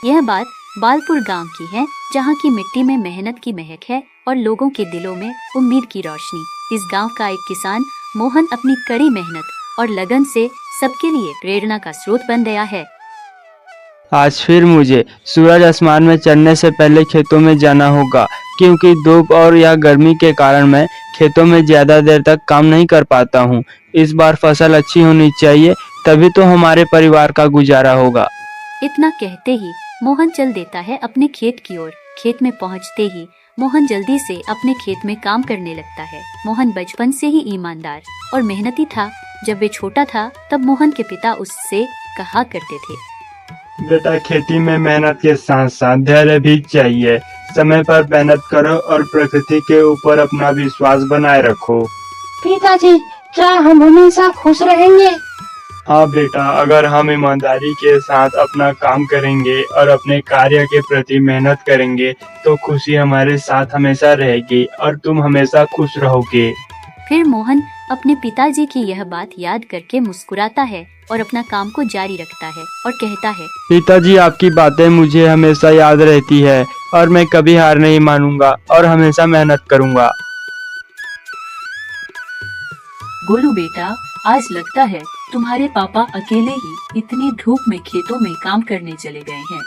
यह बात बालपुर गांव की है, जहां की मिट्टी में मेहनत की महक है और लोगों के दिलों में उम्मीद की रोशनी। इस गांव का एक किसान मोहन अपनी कड़ी मेहनत और लगन से सबके लिए प्रेरणा का स्रोत बन गया है। आज फिर मुझे सूरज आसमान में चढ़ने से पहले खेतों में जाना होगा, क्योंकि धूप और या गर्मी के कारण मैं खेतों में ज्यादा देर तक काम नहीं कर पाता हूँ। इस बार फसल अच्छी होनी चाहिए, तभी तो हमारे परिवार का गुजारा होगा। इतना कहते ही मोहन चल देता है अपने खेत की ओर। खेत में पहुंचते ही मोहन जल्दी से अपने खेत में काम करने लगता है। मोहन बचपन से ही ईमानदार और मेहनती था। जब वे छोटा था तब मोहन के पिता उससे कहा करते थे, बेटा, खेती में मेहनत के साथ साथ धैर्य भी चाहिए। समय पर मेहनत करो और प्रकृति के ऊपर अपना विश्वास बनाए रखो। पिताजी, क्या हम हमेशा खुश रहेंगे? हाँ बेटा, अगर हम ईमानदारी के साथ अपना काम करेंगे और अपने कार्य के प्रति मेहनत करेंगे तो खुशी हमारे साथ हमेशा रहेगी और तुम हमेशा खुश रहोगे। फिर मोहन अपने पिताजी की यह बात याद करके मुस्कुराता है और अपना काम को जारी रखता है और कहता है, पिताजी, आपकी बातें मुझे हमेशा याद रहती है और मैं कभी हार नहीं मानूंगा और हमेशा मेहनत करूंगा। गोलू बेटा, आज लगता है तुम्हारे पापा अकेले ही इतनी धूप में खेतों में काम करने चले गए हैं।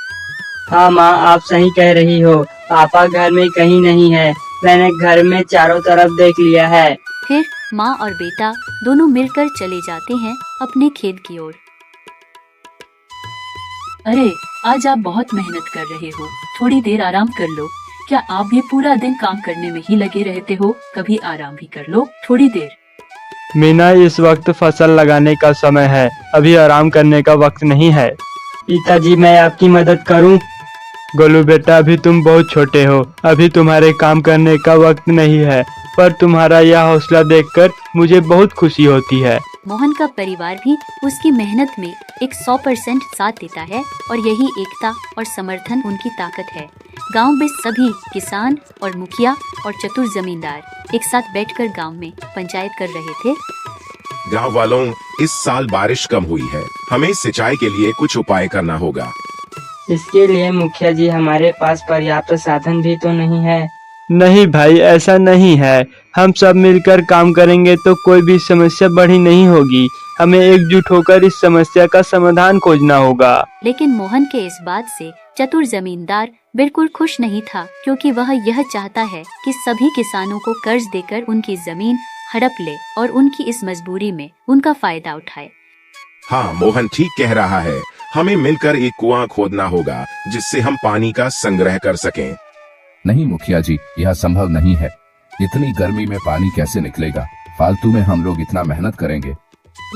हाँ माँ, आप सही कह रही हो। पापा घर में कहीं नहीं है। मैंने घर में चारों तरफ देख लिया है। फिर माँ और बेटा दोनों मिलकर चले जाते हैं अपने खेत की ओर। अरे, आज आप बहुत मेहनत कर रहे हो, थोड़ी देर आराम कर लो। क्या आप भी पूरा दिन काम करने में ही लगे रहते हो? कभी आराम भी कर लो थोड़ी देर। मीना, इस वक्त फसल लगाने का समय है, अभी आराम करने का वक्त नहीं है। पिताजी, मैं आपकी मदद करूं? गोलू बेटा, अभी तुम बहुत छोटे हो, अभी तुम्हारे काम करने का वक्त नहीं है, पर तुम्हारा यह हौसला देखकर मुझे बहुत खुशी होती है। मोहन का परिवार भी उसकी मेहनत में 100% साथ देता है और यही एकता और समर्थन उनकी ताकत है। गांव में सभी किसान और मुखिया और चतुर जमींदार एक साथ बैठकर गांव में पंचायत कर रहे थे। गांव वालों, इस साल बारिश कम हुई है, हमें सिंचाई के लिए कुछ उपाय करना होगा। इसके लिए मुखिया जी, हमारे पास पर्याप्त साधन भी तो नहीं है। नहीं भाई, ऐसा नहीं है। हम सब मिलकर काम करेंगे तो कोई भी समस्या बड़ी नहीं होगी। हमें एकजुट होकर इस समस्या का समाधान खोजना होगा। लेकिन मोहन के इस बात से चतुर जमींदार बिल्कुल खुश नहीं था, क्योंकि वह यह चाहता है कि सभी किसानों को कर्ज देकर उनकी जमीन हड़प ले और उनकी इस मजबूरी में उनका फायदा उठाए। हाँ, मोहन ठीक कह रहा है। हमें मिलकर एक कुआं खोदना होगा जिससे हम पानी का संग्रह कर सकें। नहीं मुखिया जी, यह संभव नहीं है। इतनी गर्मी में पानी कैसे निकलेगा? फालतू में हम लोग इतना मेहनत करेंगे।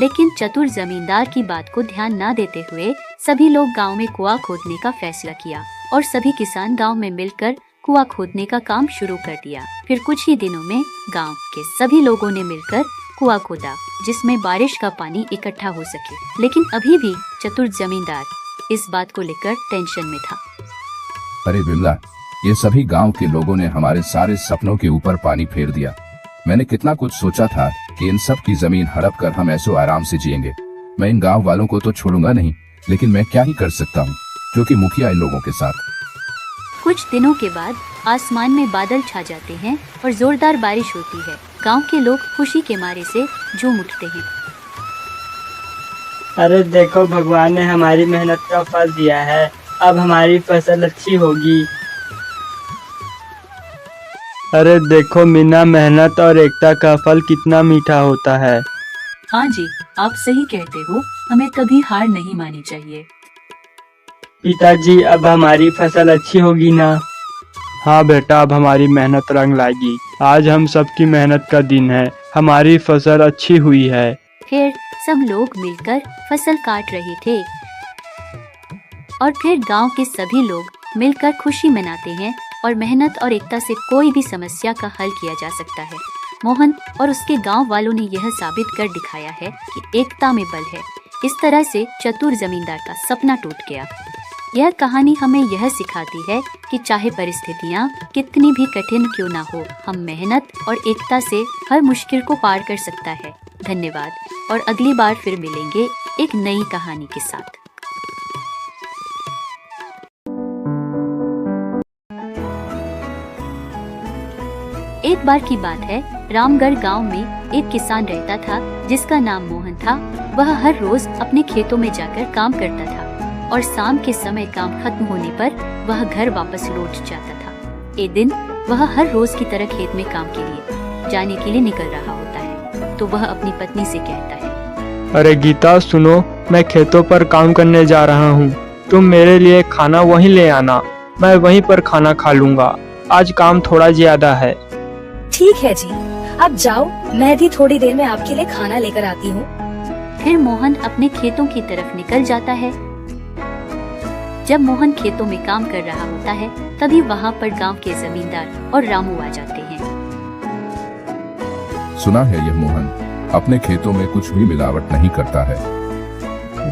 लेकिन चतुर जमींदार की बात को ध्यान न देते हुए सभी लोग गांव में कुआं खोदने का फैसला किया और सभी किसान गांव में मिलकर कुआं खोदने का काम शुरू कर दिया। फिर कुछ ही दिनों में गांव के सभी लोगों ने मिलकर कुआं खोदा, जिसमें बारिश का पानी इकट्ठा हो सके। लेकिन अभी भी चतुर जमींदार इस बात को लेकर टेंशन में था। अरे बिमला, ये सभी गांव के लोगों ने हमारे सारे सपनों के ऊपर पानी फेर दिया। मैंने कितना कुछ सोचा था कि इन सब की जमीन हड़प कर हम ऐसो आराम से जिएंगे। मैं इन गांव वालों को तो छोड़ूंगा नहीं, लेकिन मैं क्या ही कर सकता हूँ, क्योंकि मुखिया इन लोगों के साथ। कुछ दिनों के बाद आसमान में बादल छा जाते हैं और जोरदार बारिश होती है। गांव के लोग खुशी के मारे से झूम उठते हैं। अरे देखो, भगवान ने हमारी मेहनत का फल दिया है। अब हमारी फसल अच्छी होगी। अरे देखो मीना, मेहनत और एकता का फल कितना मीठा होता है। हाँ जी, आप सही कहते हो, हमें कभी हार नहीं मानी चाहिए। पिताजी, अब हमारी फसल अच्छी होगी ना? हाँ बेटा, अब हमारी मेहनत रंग लाएगी। आज हम सबकी मेहनत का दिन है, हमारी फसल अच्छी हुई है। फिर सब लोग मिलकर फसल काट रहे थे और फिर गांव के सभी लोग मिलकर खुशी मनाते हैं और मेहनत और एकता से कोई भी समस्या का हल किया जा सकता है। मोहन और उसके गांव वालों ने यह साबित कर दिखाया है कि एकता में बल है। इस तरह से चतुर जमींदार का सपना टूट गया। यह कहानी हमें यह सिखाती है कि चाहे परिस्थितियाँ कितनी भी कठिन क्यों ना हो, हम मेहनत और एकता से हर मुश्किल को पार कर सकता है। धन्यवाद। और अगली बार फिर मिलेंगे एक नई कहानी के साथ। एक बार की बात है, रामगढ़ गांव में एक किसान रहता था जिसका नाम मोहन था। वह हर रोज अपने खेतों में जाकर काम करता था और शाम के समय काम खत्म होने पर वह घर वापस लौट जाता था। एक दिन वह हर रोज की तरह खेत में काम के लिए जाने के लिए निकल रहा होता है, तो वह अपनी पत्नी से कहता है, अरे गीता सुनो, मैं खेतों पर काम करने जा रहा हूँ। तुम मेरे लिए खाना वहीं ले आना, मैं वहीं पर खाना खा लूँगा। आज काम थोड़ा ज्यादा है। ठीक है जी, अब जाओ, मैं भी थोड़ी देर में आपके लिए खाना लेकर आती हूँ। फिर मोहन अपने खेतों की तरफ निकल जाता है। जब मोहन खेतों में काम कर रहा होता है, तभी वहाँ पर गांव के जमींदार और रामू आ जाते हैं। सुना है यह मोहन अपने खेतों में कुछ भी मिलावट नहीं करता है।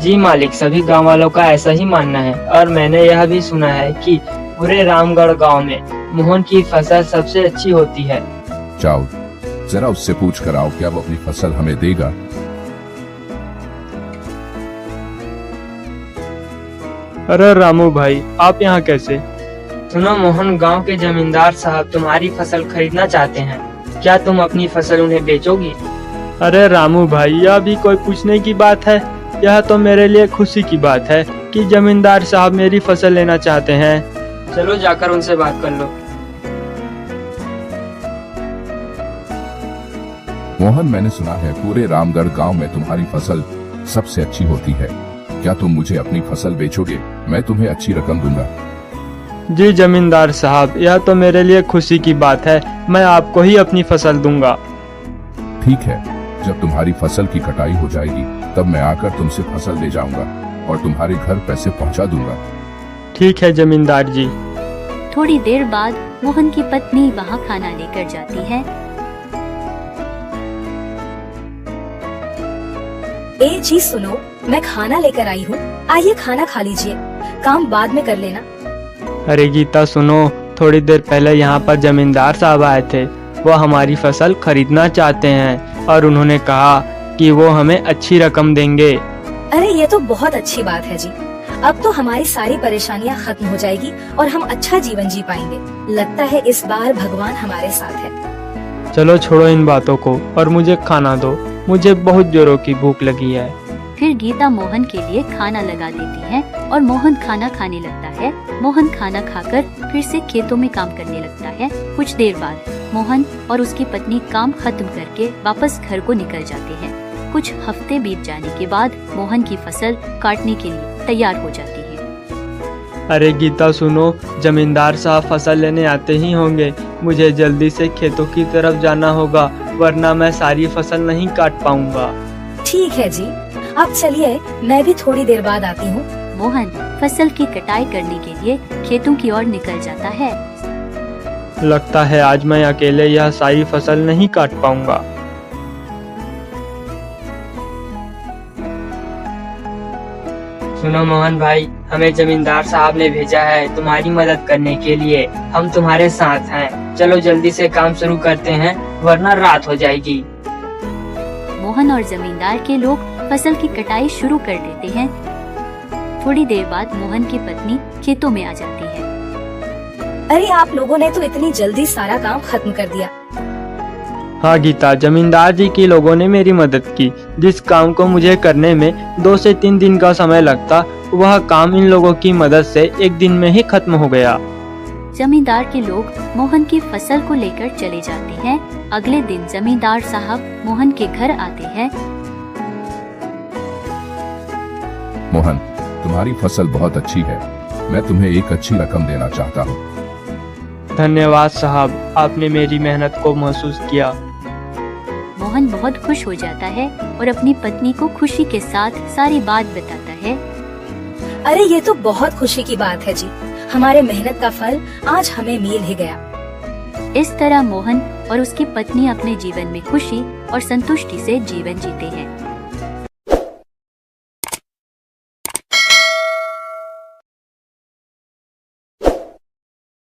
जी मालिक, सभी गांव वालों का ऐसा ही मानना है और मैंने यह भी सुना है कि पूरे रामगढ़ गांव में मोहन की फसल सबसे अच्छी होती है। जाओ जरा उससे पूछ कर आओ, क्या वो अपनी फसल हमें देगा। अरे रामू भाई, आप यहाँ कैसे? सुनो मोहन, गांव के जमींदार साहब तुम्हारी फसल खरीदना चाहते हैं। क्या तुम अपनी फसल उन्हें बेचोगी? अरे रामू भाई, यह भी कोई पूछने की बात है? यह तो मेरे लिए खुशी की बात है कि जमींदार साहब मेरी फसल लेना चाहते हैं। चलो जाकर उनसे बात कर लो। मोहन, मैंने सुना है पूरे रामगढ़ गांव में तुम्हारी फसल सबसे अच्छी होती है। क्या तुम मुझे अपनी फसल बेचोगे? मैं तुम्हें अच्छी रकम दूंगा। जी जमींदार साहब, यह तो मेरे लिए खुशी की बात है। मैं आपको ही अपनी फसल दूंगा। ठीक है, जब तुम्हारी फसल की कटाई हो जाएगी तब मैं आकर तुमसे फसल ले जाऊंगा और तुम्हारे घर पैसे पहुंचा दूंगा। ठीक है जमींदार जी। थोड़ी देर बाद मोहन की पत्नी वहाँ खाना लेकर जाती है। ए जी सुनो, मैं खाना लेकर आई हूँ, आइए खाना खा लीजिए, काम बाद में कर लेना। अरे गीता सुनो, थोड़ी देर पहले यहाँ पर जमींदार साहब आए थे। वो हमारी फसल खरीदना चाहते हैं और उन्होंने कहा कि वो हमें अच्छी रकम देंगे। अरे ये तो बहुत अच्छी बात है जी, अब तो हमारी सारी परेशानियाँ खत्म हो जाएगी और हम अच्छा जीवन जी पाएंगे। लगता है इस बार भगवान हमारे साथ है। चलो छोड़ो इन बातों को और मुझे खाना दो, मुझे बहुत जोरों की भूख लगी है। फिर गीता मोहन के लिए खाना लगा देती है और मोहन खाना खाने लगता है। मोहन खाना खाकर फिर से खेतों में काम करने लगता है। कुछ देर बाद मोहन और उसकी पत्नी काम खत्म करके वापस घर को निकल जाते हैं। कुछ हफ्ते बीत जाने के बाद मोहन की फसल काटने के लिए तैयार हो जाती है। अरे गीता सुनो, जमींदार साहब फसल लेने आते ही होंगे। मुझे जल्दी से खेतों की तरफ जाना होगा, वरना मैं सारी फसल नहीं काट पाऊंगा। ठीक है जी, अब चलिए, मैं भी थोड़ी देर बाद आती हूँ। मोहन फसल की कटाई करने के लिए खेतों की ओर निकल जाता है। लगता है आज मैं अकेले यह सारी फसल नहीं काट पाऊंगा। सुनो मोहन भाई, हमें जमींदार साहब ने भेजा है तुम्हारी मदद करने के लिए। हम तुम्हारे साथ हैं। चलो जल्दी से काम शुरू करते हैं, वरना रात हो जाएगी। मोहन और जमींदार के लोग फसल की कटाई शुरू कर देते हैं। थोड़ी देर बाद मोहन की पत्नी खेतों में आ जाती है। अरे आप लोगों ने तो इतनी जल्दी सारा काम खत्म कर दिया। हाँ गीता, जमींदार जी के लोगों ने मेरी मदद की। जिस काम को मुझे करने में 2 से 3 दिन का समय लगता, वह काम इन लोगों की मदद से 1 दिन में ही खत्म हो गया। जमींदार के लोग मोहन की फसल को लेकर चले जाते हैं। अगले दिन जमींदार साहब मोहन के घर आते हैं। मोहन, तुम्हारी फसल बहुत अच्छी है, मैं तुम्हें एक अच्छी रकम देना चाहता हूँ। धन्यवाद साहब, आपने मेरी मेहनत को महसूस किया। मोहन बहुत खुश हो जाता है और अपनी पत्नी को खुशी के साथ सारी बात बताता है। अरे ये तो बहुत खुशी की बात है जी, हमारे मेहनत का फल आज हमें मिल ही गया। इस तरह मोहन और उसकी पत्नी अपने जीवन में खुशी और संतुष्टि से जीवन जीते हैं।